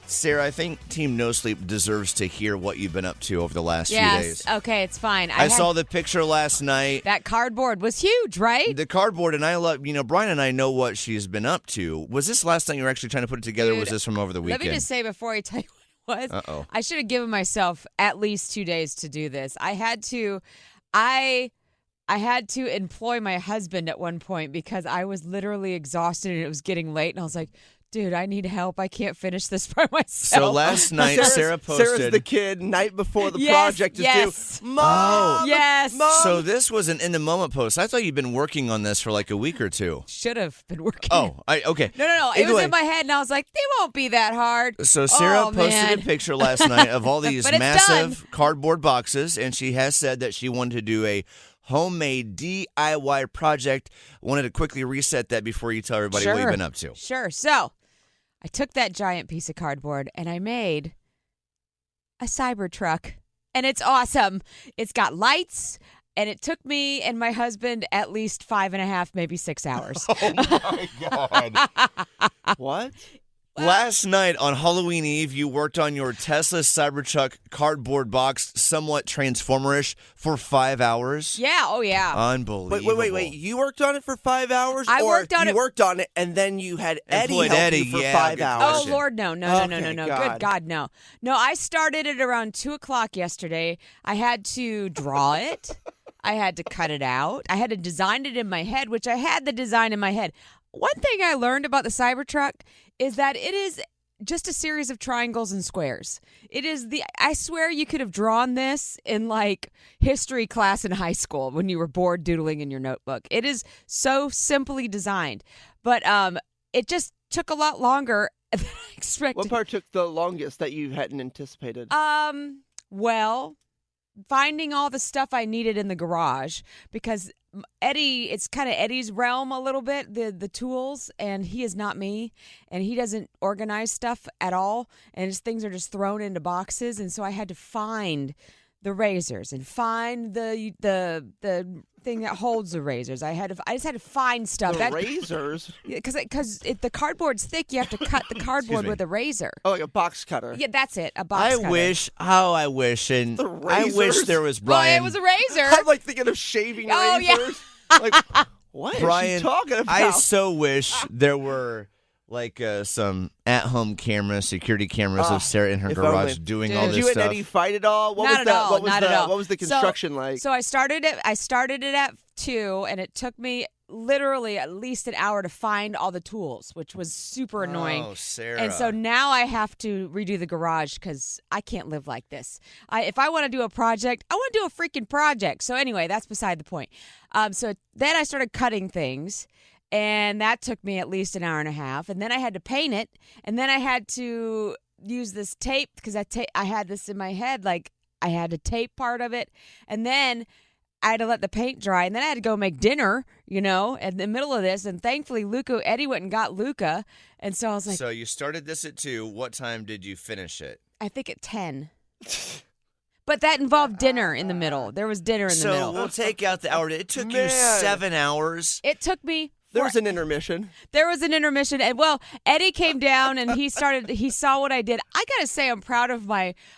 Sarah, I think Team No Sleep deserves to hear what you've been up to over the last few days. Okay, it's fine. I saw the picture last night. That cardboard was huge, right? The cardboard, and I love, Bryan and I know what she's been up to. Was this last night you were actually trying to put it together, or was this from over the weekend? Let me just say before I tell you what it was, Uh-oh. I should have given myself at least 2 days to do this. I had to employ my husband at one point because I was literally exhausted and it was getting late, and I was like, dude, I need help. I can't finish this by myself. So last night, Sarah posted. Sarah's the kid night before the project is due. Mom! Yes. Mom! So this was an in-the-moment post. I thought you'd been working on this for like a week or two. Should have been working. Oh, okay. No. It was in my head, and I was like, they won't be that hard. So Sarah posted a picture last night of all these massive cardboard boxes, and she has said that she wanted to do a homemade DIY project. Wanted to quickly reset that before you tell everybody what you've been up to. Sure. So I took that giant piece of cardboard and I made a Cybertruck, and it's awesome. It's got lights, and it took me and my husband at least 5.5, maybe 6 hours. Oh my God. What? Last night on Halloween Eve, you worked on your Tesla Cybertruck cardboard box, somewhat Transformer-ish, for 5 hours. Yeah, oh yeah. Unbelievable. Wait. You worked on it for 5 hours? I worked on it, and then you had Eddie Employed help Eddie, you for yeah, 5 good hours. question. Oh, Lord, no. Okay, Good God, no. No, I started it around 2 o'clock yesterday. I had to draw it. I had to cut it out. I had to design it in my head, which I had the design in my head. One thing I learned about the Cybertruck is that it is just a series of triangles and squares. I swear you could have drawn this in like history class in high school when you were bored doodling in your notebook. It is so simply designed, but it just took a lot longer than I expected. What part took the longest that you hadn't anticipated? Well, finding all the stuff I needed in the garage, because Eddie, it's kind of Eddie's realm a little bit, the tools, and he is not me, and he doesn't organize stuff at all, and his things are just thrown into boxes, and so I had to find the razors and find the thing that holds the razors. I just had to find stuff. Razors? Because the cardboard's thick, you have to cut the cardboard with a razor. Oh, like a box cutter. Yeah, that's it, a box cutter. I wish, and I wish there was Bryan. Well, it was a razor. I'm like thinking of shaving razors. Yeah. Like, what Bryan, is she talking about? I so wish there were like some at-home cameras, security cameras of Sarah in her garage doing all this stuff. Did you and Eddie fight at all? Not at all. What was the construction like? So I started it at 2, and it took me literally at least an hour to find all the tools, which was super annoying. Oh, Sarah. And so now I have to redo the garage because I can't live like this. If I want to do a project, I want to do a freaking project. So anyway, that's beside the point. So then I started cutting things, and that took me at least an hour and a half. And then I had to paint it, and then I had to use this tape because I had this in my head, like I had to tape part of it, and then I had to let the paint dry, and then I had to go make dinner, in the middle of this. And thankfully, Eddie went and got Luca. And so I was like... So you started this at 2. What time did you finish it? I think at 10. But that involved dinner in the middle. There was dinner in the middle. So we'll take out the hour. It took you 7 hours. It took me... There was an intermission. And Eddie came down and he saw what I did. I got to say, I'm proud of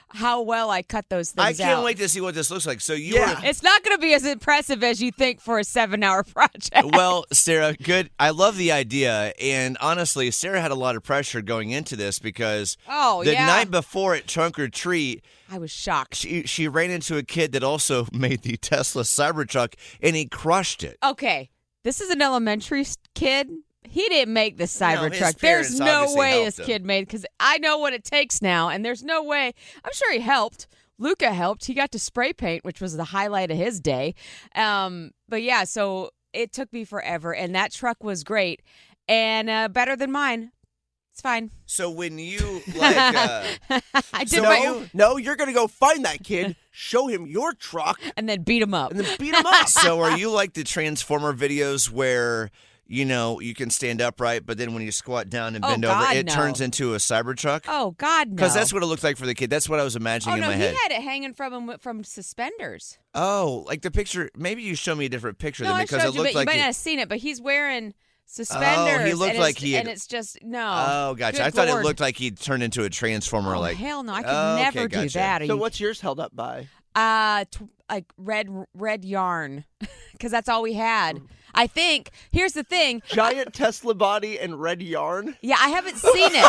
how well I cut those things out. I can't wait to see what this looks like. So it's not going to be as impressive as you think for a 7-hour project. Well, Sarah, good. I love the idea. And honestly, Sarah had a lot of pressure going into this because the night before at Trunk or Treat, I was shocked. She ran into a kid that also made the Tesla Cybertruck, and he crushed it. Okay. This is an elementary kid. He didn't make the Cybertruck. No, there's no way this kid made it because I know what it takes now, and there's no way. I'm sure he helped. Luca helped. He got to spray paint, which was the highlight of his day. But yeah, so it took me forever, and that truck was great and better than mine. It's fine. So when you I did No, you're going to go find that kid, show him your truck. And then beat him up. So are you like the Transformer videos where, you can stand upright, but then when you squat down and bend over, it turns into a Cybertruck? Oh, God, no. Because that's what it looked like for the kid. That's what I was imagining in my head. He had it hanging from suspenders. Oh, like the picture. Maybe you show me a different picture No, then because it looked like you might not have seen it, but he's wearing suspenders. Oh, he looked like he had... And it's just, no. Oh, gotcha. Good I thought Lord. it looked like he'd turned into a transformer. Oh, like, hell no. I could never do gotcha. that. So what's yours held up by? Like red yarn, because that's all we had. I think. Here's the thing. Giant Tesla body and red yarn. Yeah, I haven't seen it.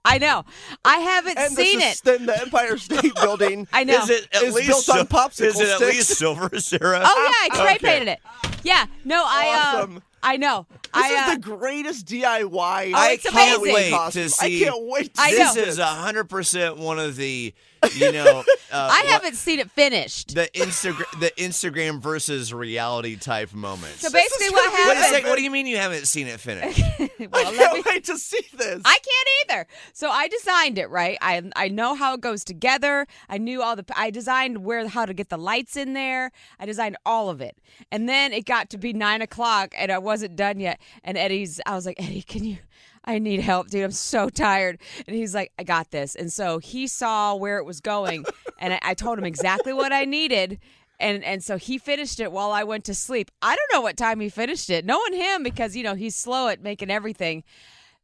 I know. I haven't seen it. Then the Empire State Building. I know. Is it at Is least built on popsicle Is it at sticks. least silver, Sarah? Oh yeah, I spray Okay. painted it. Yeah. No, Awesome. I know. This is the greatest DIY. I it's can't amazing. wait costume. to see. I can't wait to I see know. This is it. 100% one of the, you know. I haven't seen it finished. The Instagram versus reality type moments. So basically, what gonna be Wait a happened? second, what do you mean you haven't seen it finished? Well, I let can't me- wait to see this. I can't either. So I designed it, right? I know how it goes together. I knew I designed how to get the lights in there. I designed all of it. And then it got to be 9:00 and I wasn't done yet. And I was like, Eddie, I need help, dude. I'm so tired. And he's like, I got this. And so he saw where it was going and I told him exactly what I needed. And so he finished it while I went to sleep. I don't know what time he finished it. Knowing him, because, he's slow at making everything.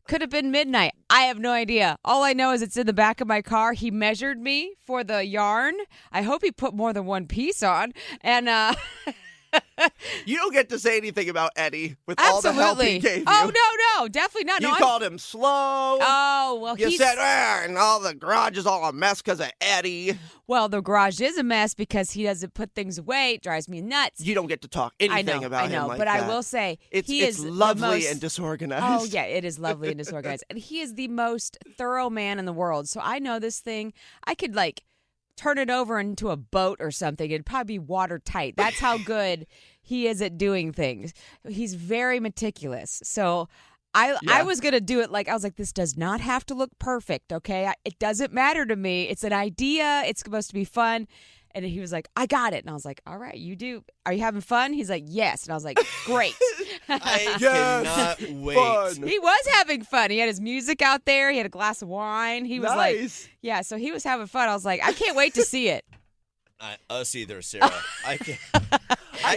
Could have been midnight. I have no idea. All I know is it's in the back of my car. He measured me for the yarn. I hope he put more than one piece on. And You don't get to say anything about Eddie with all the help he gave you. Oh, no, definitely not. You No, called him slow. Oh, well, You said, and all the garage is all a mess because of Eddie. Well, the garage is a mess because he doesn't put things away. It drives me nuts. You don't get to talk anything about him like but that. I will say It's is lovely the most, and disorganized. Oh, yeah, it is lovely and disorganized. And he is the most thorough man in the world. So I know this thing. I could, turn it over into a boat or something. It'd probably be watertight. That's how good he is at doing things. He's very meticulous. So I was going to do it I was like, this does not have to look perfect, okay? It doesn't matter to me. It's an idea. It's supposed to be fun. And he was like, I got it. And I was like, all right, you do. Are you having fun? He's like, yes. And I was like, great. I Yes, cannot wait. fun. He was having fun. He had his music out there. He had a glass of wine. He was Nice. yeah, so he was having fun. I was like, I can't wait to see it. Us either, Sarah. I can't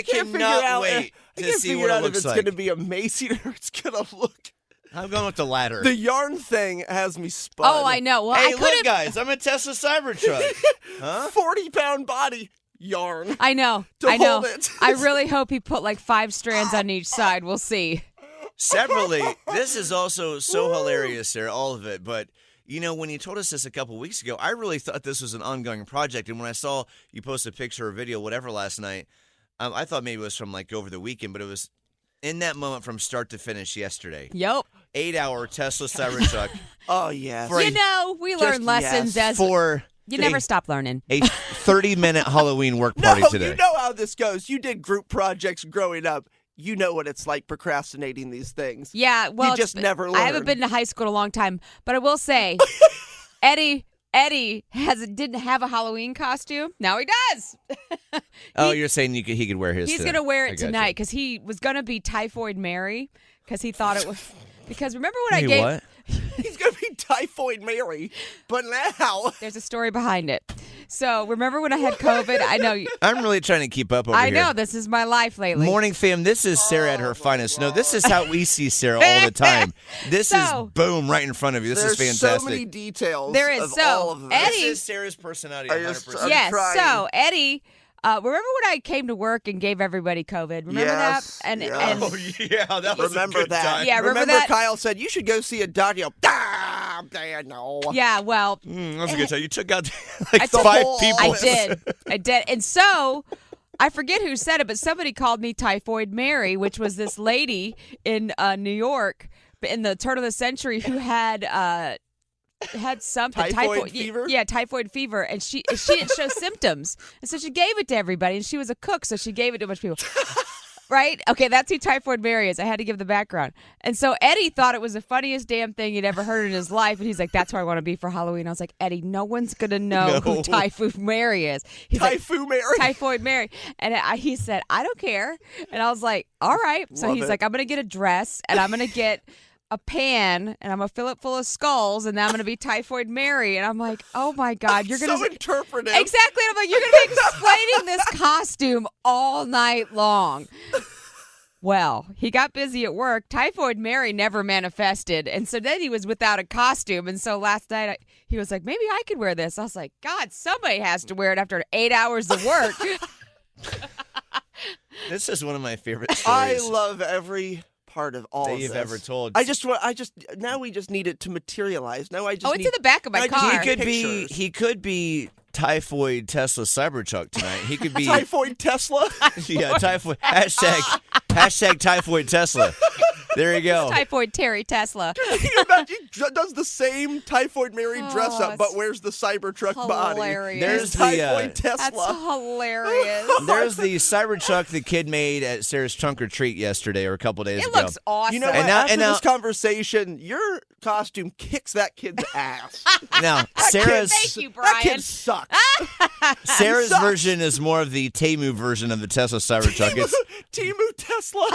figure cannot out, wait I to can't see figure what out it if looks it's like. going to be amazing or it's going to look. I'm going with the latter. The yarn thing has me spun. Oh, I know. Well, hey, I look, could have. guys, I'm a Tesla Cybertruck. Huh? 40-pound body yarn. I know. To I know. hold it. I really hope he put 5 strands on each side. We'll see. Separately, this is also so hilarious, Sarah, all of it. But, when you told us this a couple weeks ago, I really thought this was an ongoing project. And when I saw you post a picture or video, whatever, last night, I thought maybe it was from over the weekend, but it was in that moment from start to finish yesterday. Yep. 8-hour Tesla Cybertruck. Oh, yes. We learn lessons as For you never stop learning. a 30-minute Halloween work party No, today. you know how this goes. You did group projects growing up. You know what it's like procrastinating these things. Yeah, well, You just never I haven't learn. been to high school in a long time, but I will say, Eddie didn't have a Halloween costume. Now he does. You're saying he could wear his He's today. gonna wear I it gotcha. tonight because he was gonna be Typhoid Mary because he thought it was. Because remember when I Hey, gave? what? He's going to be Typhoid Mary. But now. There's a story behind it. So remember when I had COVID? I know. I'm really trying to keep up over I here. know this is my life lately. Morning fam, this is Sarah at her finest. No, this is how we see Sarah all the time. This So- is boom right in front of you. This There's is so fantastic. many details There is. of So, all of this. Eddie- This is Sarah's personality. I just- 100%. I'm Yes. trying. So Eddie, remember when I came to work and gave everybody COVID? Remember Yes, that? And yeah. Oh yeah, that was Remember a good that. time. Yeah, remember remember that? Kyle said, you should go see a doctor. No. yeah, well, That was a good time. You took out I took- 5 whole people. I did. And so I forget who said it, but somebody called me Typhoid Mary, which was this lady in New York in the turn of the century who had something Typhoid fever? Yeah, typhoid fever, and she didn't show symptoms, and so she gave it to everybody, and she was a cook, so she gave it to a bunch of people. Right? Okay, that's who Typhoid Mary is. I had to give the background. And so Eddie thought it was the funniest damn thing he'd ever heard in his life. And he's like, that's who I want to be for Halloween. I was like, Eddie, no one's going to know who Typhoid Mary is. He's like, Typhoid Mary. And he said, I don't care. And I was like, all right. So Love he's it. like, I'm going to get a dress and I'm going to get a pan and I'm going to fill it full of skulls and then I'm going to be Typhoid Mary. And I'm like, oh my God, you're going so to. interpretive. Exactly. And I'm like, you're going to be explaining this costume all night long. Well, he got busy at work. Typhoid Mary never manifested. And so then he was without a costume. And so last night he was like, maybe I could wear this. I was like, God, somebody has to wear it after 8 hours of work. This is one of my favorite I stories love every part of all that of you've this. ever told. Now we just need it to materialize. Now I just It's in the back of my car. He could be Typhoid Tesla Cybertruck tonight. He could be Typhoid Tesla. Yeah, typhoid. Hashtag Typhoid Tesla. There you go. Typhoid Terry Tesla. Can you imagine? He does the same Typhoid Mary dress up, but wears the Cybertruck body. There's Typhoid Tesla. That's hilarious. There's the Cybertruck the kid made at Sarah's trunk or treat yesterday or a couple days ago. It looks awesome. You know what? After this conversation, your costume kicks that kid's ass. Now, Sarah's Thank you, Bryan. That kid sucks. Sarah's version is more of the Temu version of the Tesla Cybertruck. It's Temu Tesla.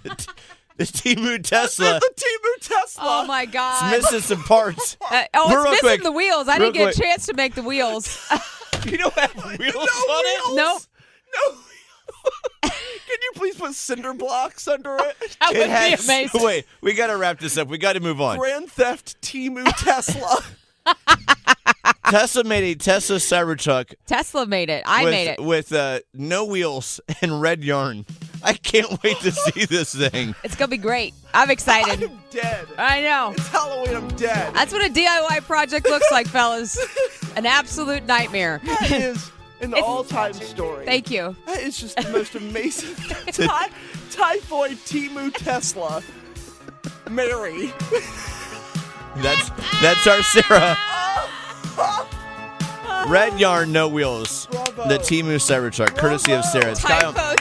the Temu Tesla. The Temu Tesla. Oh, my God. It's missing some parts. It's missing quick. the wheels. I Real didn't get a quick. chance to make the wheels. You don't have wheels on it? Nope. No. Can you please put cinder blocks under it? That would It be has. amazing. Wait, we got to wrap this up. We got to move on. Grand Theft Temu Tesla. Tesla made a Tesla Cybertruck Tesla made it. I made it. with no wheels and red yarn. I can't wait to see this thing. It's going to be great. I'm excited. I'm dead. I know. It's Halloween. I'm dead. That's what a DIY project looks like, fellas. An absolute nightmare. That is an all-time story. Thank you. That is just the most amazing. Typhoid Temu Tesla. Mary. That's our Sarah. Red yarn, no wheels. Bravo. The Temu Cybertruck, courtesy of Sarah. Typo